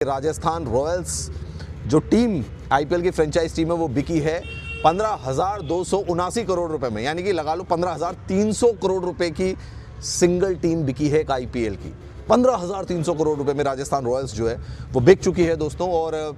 Rajasthan Royals जो team IPL की franchise team है वो बिकी है 15,279 करोड़ रुपए में, यानी कि लगा लो 15,300 करोड़ रुपए की सिंगल टीम बिकी है एक आईपीएल की। 15,300 करोड़ रुपए में राजस्थान रॉयल्स जो है वो बिक चुकी है दोस्तों। और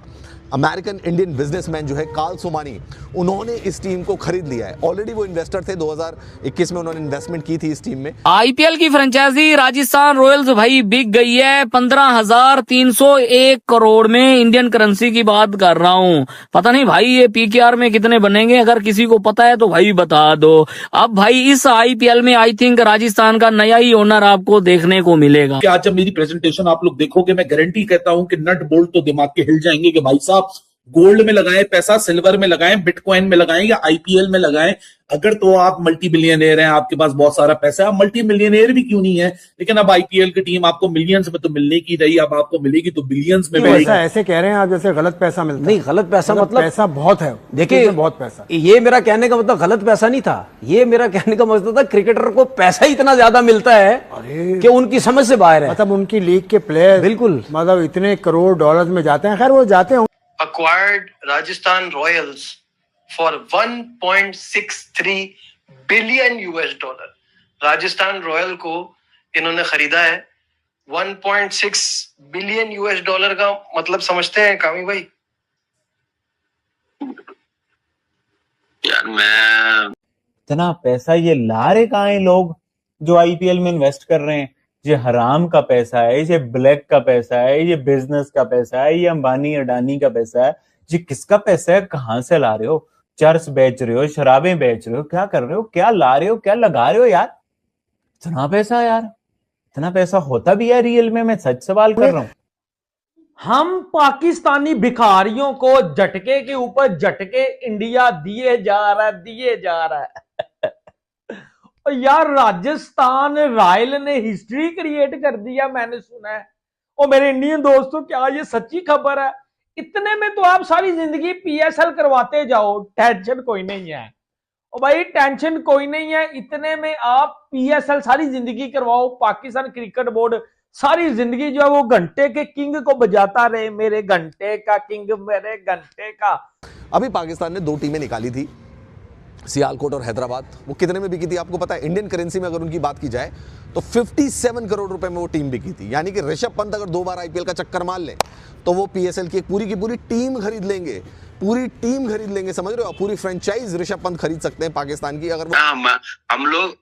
अमेरिकन इंडियन बिजनेसमैन जो है कार्ल सोमानी, उन्होंने इस टीम को खरीद लिया है। ऑलरेडी वो इन्वेस्टर थे, 2021 में उन्होंने इन्वेस्टमेंट की थी इस टीम में। आईपीएल की फ्रेंचाइजी राजस्थान रॉयल्स भाई बिक गई है 15,301 करोड़ में। इंडियन करेंसी की बात कर रहा हूँ। पता नहीं भाई ये पीकेआर में कितने बनेंगे, अगर किसी को पता है तो भाई बता दो। अब भाई इस आईपीएल में आई थिंक राजस्थान का नया ही ओनर आपको देखने को मिलेगा। आज जब मेरी प्रेजेंटेशन आप लोग देखोगे, मैं गारंटी कहता हूं कि नट बोल्ट तो दिमाग के हिल जाएंगे कि भाई साहब गोल्ड में लगाएं पैसा, सिल्वर में लगाएं, बिटकॉइन में लगाएं या आईपीएल में लगाएं। अगर तो आप मल्टी बिलियनर हैं, आपके पास बहुत सारा पैसा है, आप मल्टी मिलियनर भी क्यों नहीं है, लेकिन अब आईपीएल की टीम आपको मिलियंस में तो मिलने की रही, अब आपको मिलेगी तो बिलियंस में मिलेगी। ऐसे कह रहे हैं आप जैसे गलत पैसा मिलता है। नहीं, गलत पैसा मतलब पैसा बहुत है। देखिए बहुत पैसा, ये मेरा कहने का मतलब गलत पैसा नहीं था, ये मेरा कहने का मतलब था क्रिकेटर को पैसा इतना ज्यादा मिलता है कि उनकी समझ से बाहर है। मतलब उनकी लीग के प्लेयर बिल्कुल मतलब इतने करोड़ डॉलर्स में जाते हैं। खैर वो जाते हैं। acquired Rajasthan Royals for 1.63 billion US dollar. Rajasthan royal को इन्होंने खरीदा है 1.6 बिलियन यूएस डॉलर का। मतलब समझते हैं कामी भाई? यार मैं इतना पैसा ये ला रहे कहाँ हैं लोग जो आईपीएल में इन्वेस्ट कर रहे हैं? ये हराम का पैसा है, ये ब्लैक का पैसा है, ये बिजनेस का पैसा है, ये अंबानी अडानी का पैसा है। ये किसका पैसा है? कहाँ से ला रहे हो? चर्च बेच रहे हो, शराबें बेच रहे हो, क्या कर रहे हो, क्या ला रहे हो, क्या लगा रहे हो यार? इतना पैसा यार, इतना पैसा होता भी है रियल में? मैं सच सवाल कर रहा हूँ। हम पाकिस्तानी भिखारियों को झटके के ऊपर झटके इंडिया दिए जा रहा है। और यार राजस्थान रॉयल ने हिस्ट्री क्रिएट कर दिया, मैंने सुना है। और मेरे इंडियन दोस्तों, क्या ये सच्ची खबर है? इतने में तो आप सारी जिंदगी पीएसएल करवाते जाओ, टेंशन कोई नहीं है। और भाई टेंशन कोई नहीं है, इतने में आप पीएसएल सारी जिंदगी करवाओ। पाकिस्तान क्रिकेट बोर्ड सारी जिंदगी जो है वो घंटे के किंग को बजाता रहे, मेरे घंटे का किंग, मेरे घंटे का। अभी पाकिस्तान ने दो टीमें निकाली थी, सियालकोट और हैदराबाद। वो कितने में बिकी थी आपको पता है? इंडियन करेंसी में अगर उनकी बात की जाए तो 57 करोड़ रुपए में वो टीम बिकी थी। यानी कि ऋषभ पंत अगर 2 बार आईपीएल का चक्कर मार ले तो वो पीएसएल की पूरी की पूरी टीम खरीद लेंगे, पूरी टीम खरीद लेंगे, समझ रहे हो? पूरी फ्रेंचाइज ऋषभ पंत खरीद सकते हैं पाकिस्तान की। अगर हम लोग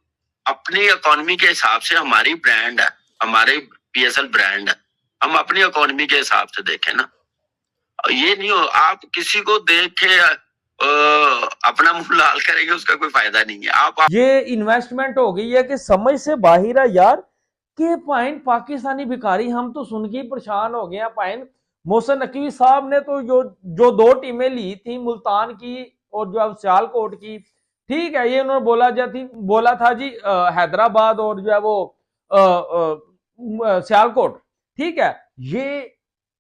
अपनी इकोनॉमी के हिसाब से, हमारी ब्रांड है, हमारे पीएसएल ब्रांड है, हम अपनी इकोनॉमी के हिसाब से देखें ना। ये नहीं हो आप किसी को देख के अपना मुंह लाल करेंगे, उसका कोई फायदा नहीं है। आप ये इन्वेस्टमेंट हो गई है कि समझ से बाहर है यार। के पाइन पाकिस्तानी भिखारी, हम तो सुन के परेशान हो गए हैं। पाइन मोहसिन नकवी साहब ने तो जो 2 टीमें ली थी, मुल्तान की और जो सियालकोट की, ठीक है, ये उन्होंने बोला था जी हैदराबाद और जो है वो सियालकोट, ठीक है, ये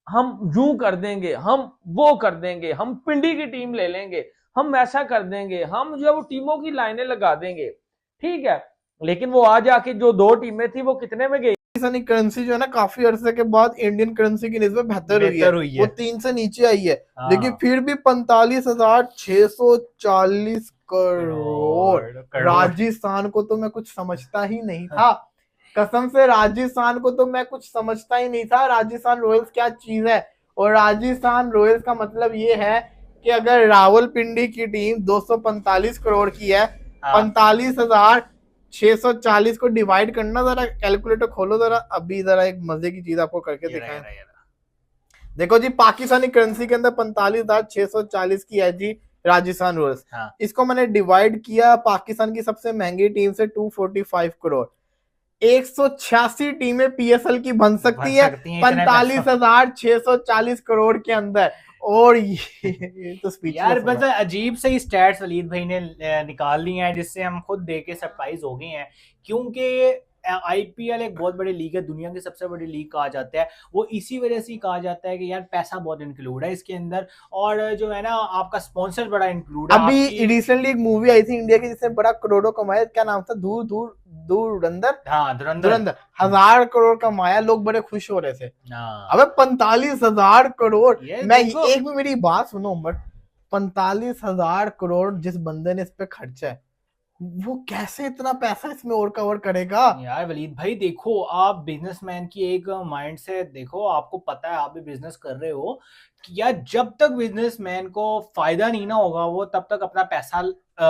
हम यूं कर देंगे, हम वो कर देंगे, हम पिंडी की टीम ले लेंगे, हम ऐसा कर देंगे, हम जो है वो टीमों की लाइनें लगा देंगे, ठीक है। लेकिन वो आज आके जो 2 टीमें थी वो कितने में गई? पाकिस्तानी करेंसी जो है ना, काफी अरसे के बाद इंडियन करेंसी की निस्बत बेहतर हुई है। वो 3 से नीचे आई है, लेकिन फिर भी 45,640 करोड़। राजस्थान को तो मैं कुछ समझता ही नहीं था, कसम से राजस्थान को तो मैं कुछ समझता ही नहीं था। राजस्थान रॉयल्स क्या चीज है? और राजस्थान रॉयल्स का मतलब ये है कि अगर रावलपिंडी की टीम 245 करोड़ की है, 45,640 को डिवाइड करना, जरा कैलकुलेटर खोलो जरा। अभी जरा एक मजे की चीज आपको करके दिखाएं। देखो जी, पाकिस्तानी करेंसी के अंदर 45,640 की है जी राजस्थान रॉयल्स। इसको मैंने डिवाइड किया पाकिस्तान की सबसे महंगी टीम से 245 करोड़। 186 टीमें पीएसएल की बन सकती है 45,640 करोड़ के अंदर। और ये तो यार बस अजीब से ही स्टैट्स वलीद भाई ने निकाल लिए हैं, जिससे हम खुद देख के सरप्राइज हो गए हैं। क्योंकि आईपीएल एक बहुत बड़ी लीग है, दुनिया की सबसे बड़ी लीग कहा जाता है। वो इसी वजह से कहा जाता है कि यार पैसा बहुत इंक्लूड है इसके अंदर, और जो है ना आपका स्पॉन्सर बड़ा इंक्लूड है। अभी रिसेंटली एक मूवी आई थी इंडिया की जिसने बड़ा करोड़ों कमाए, क्या नाम था? दूर दूर धुरंधर हाँ धुरंधर। धुरंधर 1000 करोड़ कमाया, लोग बड़े खुश हो रहे थे। हाँ अबे 45,000 करोड़, ये मैं देखो। एक भी मेरी बात सुनो उमर, 45,000 करोड़ जिस बंदे ने इस पे खर्चा है, वो कैसे इतना पैसा इसमें और कवर करेगा? यार वलीद भाई देखो, आप बिजनेसमैन की एक माइंड से देखो, आपको पता है आप भी बिजनेस कर रहे हो कि यार जब तक बिजनेसमैन को फायदा नहीं ना होगा वो तब तक अपना पैसा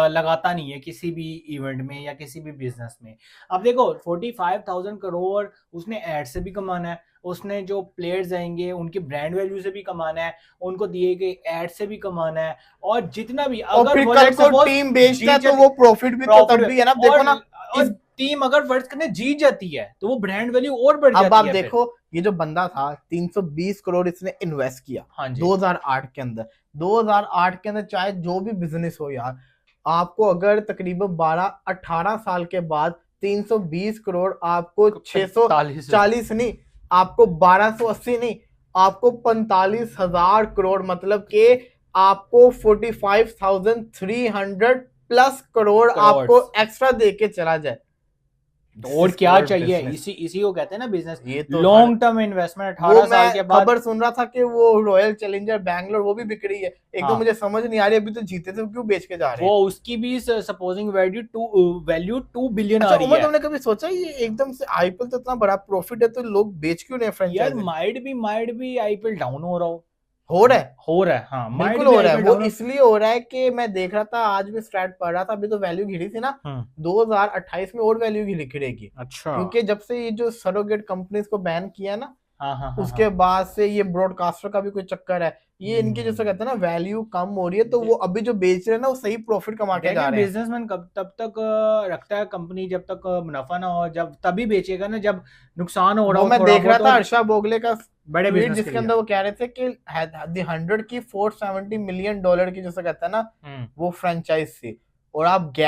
लगाता नहीं है किसी भी इवेंट में या किसी भी बिजनेस में। अब देखो 45,000 करोड़ उसने एड से भी कमाना है, उसने जो प्लेयर्स आएंगे उनकी ब्रांड वैल्यू से भी कमाना है, उनको दिए गए एड से भी कमाना है, और जितना भी और अगर फिर वो कल let's को suppose टीम बेचता है जीत तो वो प्रॉफिट भी तो तब profit- भी है ना। देखो और- ना, और टीम अगर फर्ज करने जीत जाती है तो वो ब्रांड वैल्यू और बढ़ जाती अब है। आप फिर। देखो ये जो बंदा था 320 करोड़ इसने इन्वेस्ट किया हाँ जी 2008 के अंदर। 2008 के अंदर चाहे जो भी बिजनेस हो यार, आपको अगर तकरीबन 12-18 साल के बाद 320 करोड़ आपको 640 नहीं, आपको 1280 नहीं, आपको 45,000 करोड़, मतलब कि आपको 45,300 प्लस करोड़ आपको एक्स्ट्रा दे के चला जाए। और क्या This is चाहिए, business. इसी को कहते हैं ना बिजनेस, ये तो लॉन्ग टर्म इन्वेस्टमेंट। वो 18 साल के मैं बाद खबर सुन रहा था कि वो रॉयल चैलेंजर बैंगलोर वो भी बिक रही है। एक तो हाँ। मुझे समझ नहीं आ रही अभी तो जीते थे क्यों बेच के जा रहे वो हैं। उसकी भी सपोजिंग वैल्यू 2 बिलियन आ अच्छा रही उमर, है। तुमने कभी सोचा ये एकदम से आईपीएल तो इतना बड़ा प्रॉफिट है तो लोग बेच क्यों नहीं यार फ्रेंचाइजी? माइट भी आईपीएल डाउन हो रहा है, हाँ might बिल्कुल भी हो रहा है। IPL वो down इसलिए हो रहा है कि मैं देख रहा था आज भी स्टैट पढ़ रहा था, अभी तो वैल्यू गिरी थी ना, 2028 में और वैल्यू गिरेगी, अच्छा क्योंकि जब से ये जो सरोगेट कंपनीज को बैन किया ना, हाँ उसके बाद से ये ब्रॉडकास्टर का भी कोई चक्कर है, ये इनके जैसे कहते हैं ना वैल्यू कम हो रही है, तो वो अभी जो बेच रहे हैं ना वो सही प्रॉफिट कमा के जा रहे हैं। बिजनेसमैन कब तब तक रखता है कंपनी जब तक मुनाफा ना हो, जब तभी बेचेगा ना जब नुकसान हो रहा वो हो मैं थोड़ा देख रहा बहुत, था और हर्षा बोगले का बड़े ट्वीट बिजनेस जिसके अंदर वो कह रहे थे कि द 100 की $470 मिलियन की जैसे कहता है ना वो फ्रेंचाइज थी, और आप गैप